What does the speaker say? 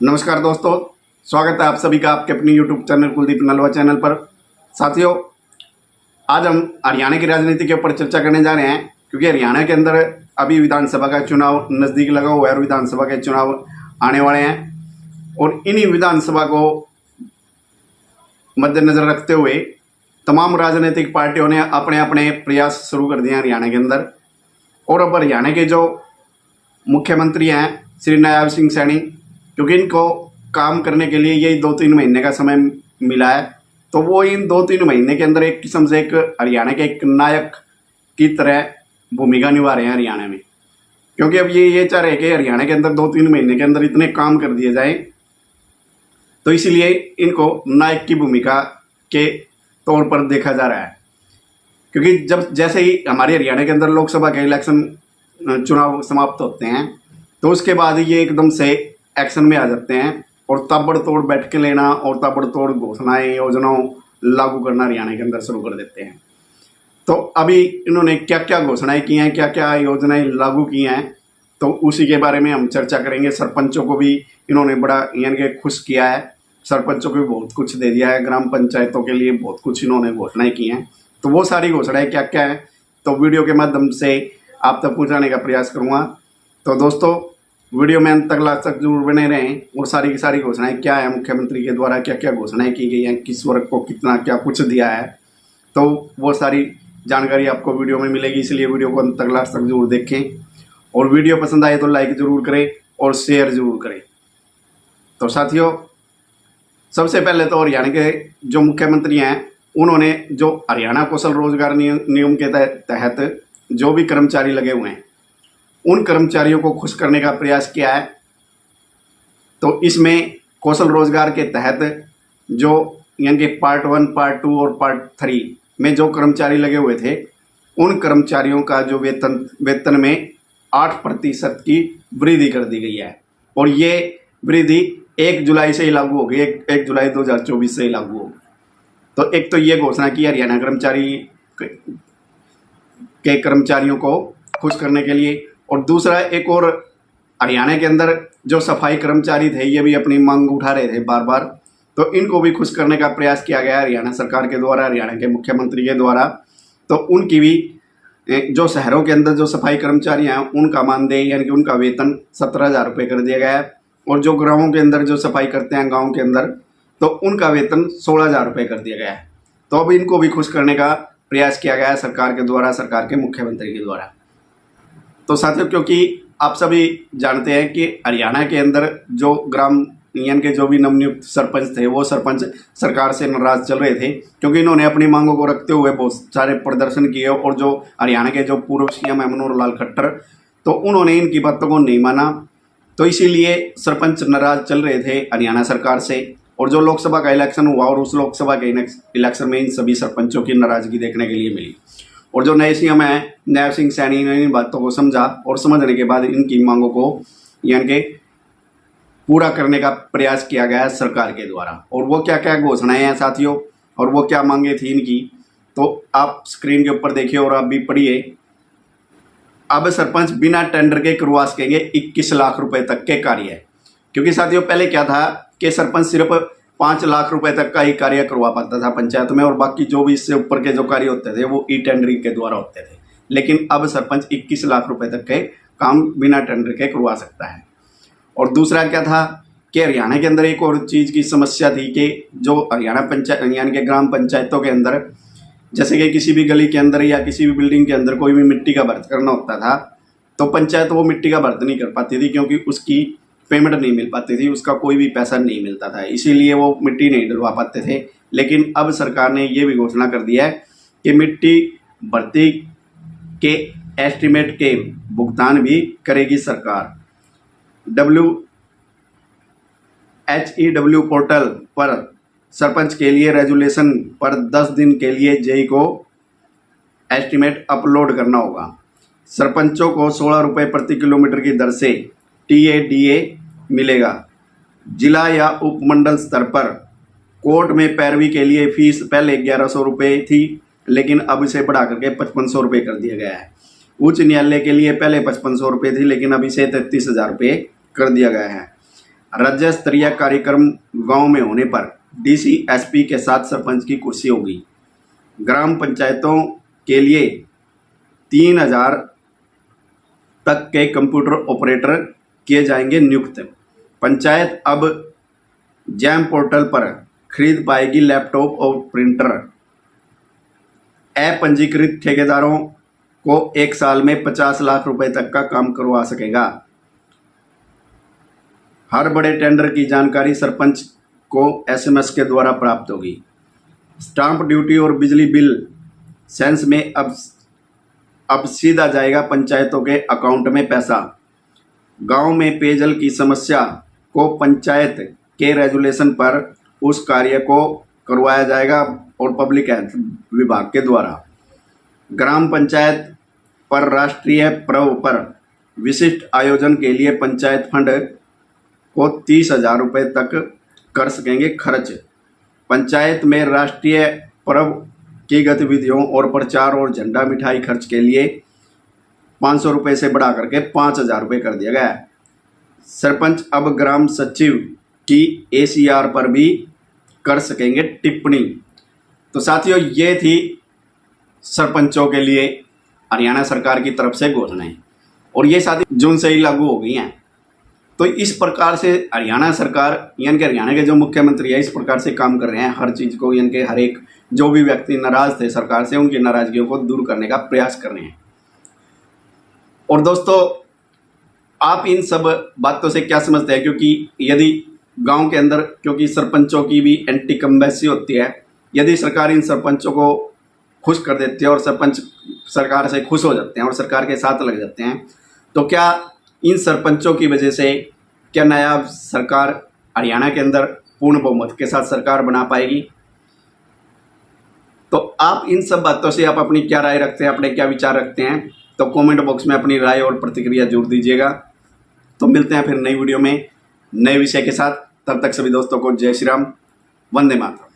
नमस्कार दोस्तों, स्वागत है आप सभी का आपके अपनी YouTube channel Kuldeep Nalwa channel पर। साथियों, आज हम हरियाणा की राजनीति के ऊपर चर्चा करने जा रहे हैं, क्योंकि हरियाणा के अंदर अभी विधानसभा का चुनाव नज़दीक लगा हुआ है और विधानसभा के चुनाव आने वाले हैं। और इन्हीं विधानसभा को मद्देनज़र रखते हुए तमाम राजनीतिक पार्टियों ने अपने अपने प्रयास शुरू कर दिए हैं हरियाणा के अंदर। और अब हरियाणा के जो मुख्यमंत्री हैं श्री नायब सिंह सैनी, क्योंकि इनको काम करने के लिए यही 2-3 महीने का समय मिला है, तो वो इन 2-3 महीने के अंदर एक किस्म से एक हरियाणा के एक नायक की तरह भूमिका निभा रहे हैं हरियाणा में। क्योंकि अब ये चाह रहे हैं कि हरियाणा के अंदर 2-3 महीने के अंदर इतने काम कर दिए जाएं, तो इसीलिए इनको नायक की भूमिका के तौर पर देखा जा रहा है। क्योंकि जब जैसे ही हमारे हरियाणा के अंदर लोकसभा के इलेक्शन चुनाव समाप्त होते हैं, तो उसके बाद ये एकदम से एक्शन में आ जाते हैं और ताबड़तोड़ बैठ के लेना और ताबड़तोड़ घोषणाएं योजनाओं लागू करना हरियाणा के अंदर शुरू कर देते हैं। तो अभी इन्होंने क्या क्या घोषणाएं की हैं, क्या क्या योजनाएं लागू की हैं, तो उसी के बारे में हम चर्चा करेंगे। सरपंचों को भी इन्होंने बड़ा यानी कि खुश किया है, सरपंचों को भी बहुत कुछ दे दिया है, ग्राम पंचायतों के लिए बहुत कुछ इन्होंने घोषणाएं की हैं। तो वो सारी घोषणाएं क्या क्या हैं, तो वीडियो के माध्यम से आप तक पहुँचाने का प्रयास करूँगा। तो दोस्तों, वीडियो में अंत तक लास्ट तक जरूर बने रहें। और सारी की सारी घोषणाएं क्या है, मुख्यमंत्री के द्वारा क्या क्या घोषणाएं की गई हैं, किस वर्ग को कितना क्या कुछ दिया है, तो वो सारी जानकारी आपको वीडियो में मिलेगी। इसलिए वीडियो को अंत तक लास्ट तक जरूर देखें और वीडियो पसंद आए तो लाइक ज़रूर करें और शेयर ज़रूर करें। तो साथियों, सबसे पहले तो हरियाणा के जो मुख्यमंत्री हैं, उन्होंने जो हरियाणा कौशल रोजगार नियम के तहत जो भी कर्मचारी लगे हुए हैं, उन कर्मचारियों को खुश करने का प्रयास किया है। तो इसमें कौशल रोजगार के तहत जो यानी कि पार्ट 1, पार्ट 2 और पार्ट 3 में जो कर्मचारी लगे हुए थे, उन कर्मचारियों का जो वेतन में 8% की वृद्धि कर दी गई है। और ये वृद्धि 1 जुलाई से ही लागू होगी, 1 जुलाई 2024 से ही लागू होगी। तो एक तो ये घोषणा की हरियाणा के कर्मचारियों को खुश करने के लिए। और दूसरा, एक और हरियाणा के अंदर जो सफाई कर्मचारी थे, ये भी अपनी मांग उठा रहे थे बार बार, तो इनको भी खुश करने का प्रयास किया गया हरियाणा सरकार के द्वारा, हरियाणा के मुख्यमंत्री के द्वारा। तो उनकी भी जो शहरों के अंदर जो सफाई कर्मचारी हैं, उनका मानदेय यानी कि उनका वेतन 17,000 रुपये कर दिया गया है। और जो गाँवों के अंदर जो सफाई करते हैं गाँव के अंदर, तो उनका वेतन 16,000 रुपये कर दिया गया है। तो अब इनको भी खुश करने का प्रयास किया गया है सरकार के द्वारा, सरकार के मुख्यमंत्री के द्वारा। तो साथियों, क्योंकि आप सभी जानते हैं कि हरियाणा के अंदर जो ग्राम यानी के जो भी नवनियुक्त सरपंच थे, वो सरपंच सरकार से नाराज चल रहे थे, क्योंकि इन्होंने अपनी मांगों को रखते हुए बहुत सारे प्रदर्शन किए। और जो हरियाणा के जो पूर्व सीएम है मनोहर लाल खट्टर, तो उन्होंने इनकी बातों को नहीं माना। तो इसीलिए सरपंच नाराज चल रहे थे हरियाणा सरकार से। और जो लोकसभा का इलेक्शन हुआ, और उस लोकसभा के इलेक्शन में इन सभी सरपंचों की नाराजगी देखने के लिए मिली। और जो नए सीएम है नायब सिंह सैनी ने इन बातों को समझा और समझने के बाद इनकी मांगों को यानी कि पूरा करने का प्रयास किया गया है सरकार के द्वारा। और वो क्या क्या घोषणाएं हैं साथियों, और वो क्या मांगे थी इनकी, तो आप स्क्रीन के ऊपर देखिए और आप भी पढ़िए। अब सरपंच बिना टेंडर के करवा सकेंगे 21 लाख रुपए तक के कार्य। क्योंकि साथियों, पहले क्या था कि सरपंच सिर्फ 5 लाख रुपए तक का ही कार्य करवा पाता था पंचायत में, और बाकी जो भी इससे ऊपर के जो कार्य होते थे वो ई टेंडरिंग के द्वारा होते थे। लेकिन अब सरपंच 21 लाख रुपए तक के काम बिना टेंडर के करवा सकता है। और दूसरा क्या था कि हरियाणा के अंदर एक और चीज़ की समस्या थी कि जो हरियाणा पंचायत यानी कि ग्राम पंचायतों के अंदर, जैसे कि किसी भी गली के अंदर या किसी भी बिल्डिंग के अंदर कोई भी मिट्टी का भर्त करना होता था, तो पंचायत वो मिट्टी का भर्त नहीं कर पाती थी, क्योंकि उसकी पेमेंट नहीं मिल पाती थी, उसका कोई भी पैसा नहीं मिलता था, इसीलिए वो मिट्टी नहीं डलवा पाते थे। लेकिन अब सरकार ने ये भी घोषणा कर दिया है कि मिट्टी भर्ती के एस्टीमेट के भुगतान भी करेगी सरकार। HEW पोर्टल पर सरपंच के लिए रेजुलेशन पर 10 दिन के लिए जेई को एस्टीमेट अपलोड करना होगा। सरपंचों को 16 रुपये प्रति किलोमीटर की दर से TADA मिलेगा। जिला या उपमंडल स्तर पर कोर्ट में पैरवी के लिए फीस पहले 1100 रुपये थी, लेकिन अब इसे बढ़ा करके 5500 रुपये कर दिया गया है। उच्च न्यायालय के लिए पहले 5500 रुपये थी, लेकिन अब इसे 33,000 रुपये कर दिया गया है। राज्य स्तरीय कार्यक्रम गांव में होने पर डीसी एसपी के साथ सरपंच की कुर्सी होगी। ग्राम पंचायतों के लिए 3000 तक के कंप्यूटर ऑपरेटर किए जाएंगे नियुक्त। पंचायत अब जैम पोर्टल पर खरीद पाएगी लैपटॉप और प्रिंटर। अपंजीकृत ठेकेदारों को 1 साल में 50 लाख रुपए तक का काम करवा सकेगा। हर बड़े टेंडर की जानकारी सरपंच को एसएमएस के द्वारा प्राप्त होगी। स्टाम्प ड्यूटी और बिजली बिल सेंस में अब सीधा जाएगा पंचायतों के अकाउंट में पैसा। गांव में पेयजल की समस्या को पंचायत के रेजुलेशन पर उस कार्य को करवाया जाएगा और पब्लिक हेल्थ विभाग के द्वारा। ग्राम पंचायत पर राष्ट्रीय पर्व पर विशिष्ट आयोजन के लिए पंचायत फंड को 30,000 रुपये तक कर सकेंगे खर्च। पंचायत में राष्ट्रीय पर्व की गतिविधियों और प्रचार और झंडा मिठाई खर्च के लिए 500 रुपये से बढ़ा करके 5,000 रुपये कर दिया गया है। सरपंच अब ग्राम सचिव की ACR पर भी कर सकेंगे टिप्पणी। तो साथियों, ये थी सरपंचों के लिए हरियाणा सरकार की तरफ से घोषणाएं, और ये साथ ही जून से ही लागू हो गई हैं। तो इस प्रकार से हरियाणा सरकार यानी कि हरियाणा के जो मुख्यमंत्री है इस प्रकार से काम कर रहे हैं। हर चीज़ को यानी कि हर एक जो भी व्यक्ति नाराज थे सरकार से उनकी नाराजगियों को दूर करने का प्रयास कर रहे हैं। और दोस्तों, आप इन सब बातों से क्या समझते हैं? क्योंकि यदि गांव के अंदर, क्योंकि सरपंचों की भी एंटी कम्बेंसी होती है, यदि सरकार इन सरपंचों को खुश कर देती है और सरपंच सरकार से खुश हो जाते हैं और सरकार के साथ लग जाते हैं, तो क्या इन सरपंचों की वजह से क्या नया सरकार हरियाणा के अंदर पूर्ण बहुमत के साथ सरकार बना पाएगी? तो आप इन सब बातों से आप अपनी क्या राय रखते हैं, अपने क्या विचार रखते हैं? तो कमेंट बॉक्स में अपनी राय और प्रतिक्रिया जरूर दीजिएगा। तो मिलते हैं फिर नई वीडियो में नए विषय के साथ। तब तक सभी दोस्तों को जय श्री राम, वंदे मातरम।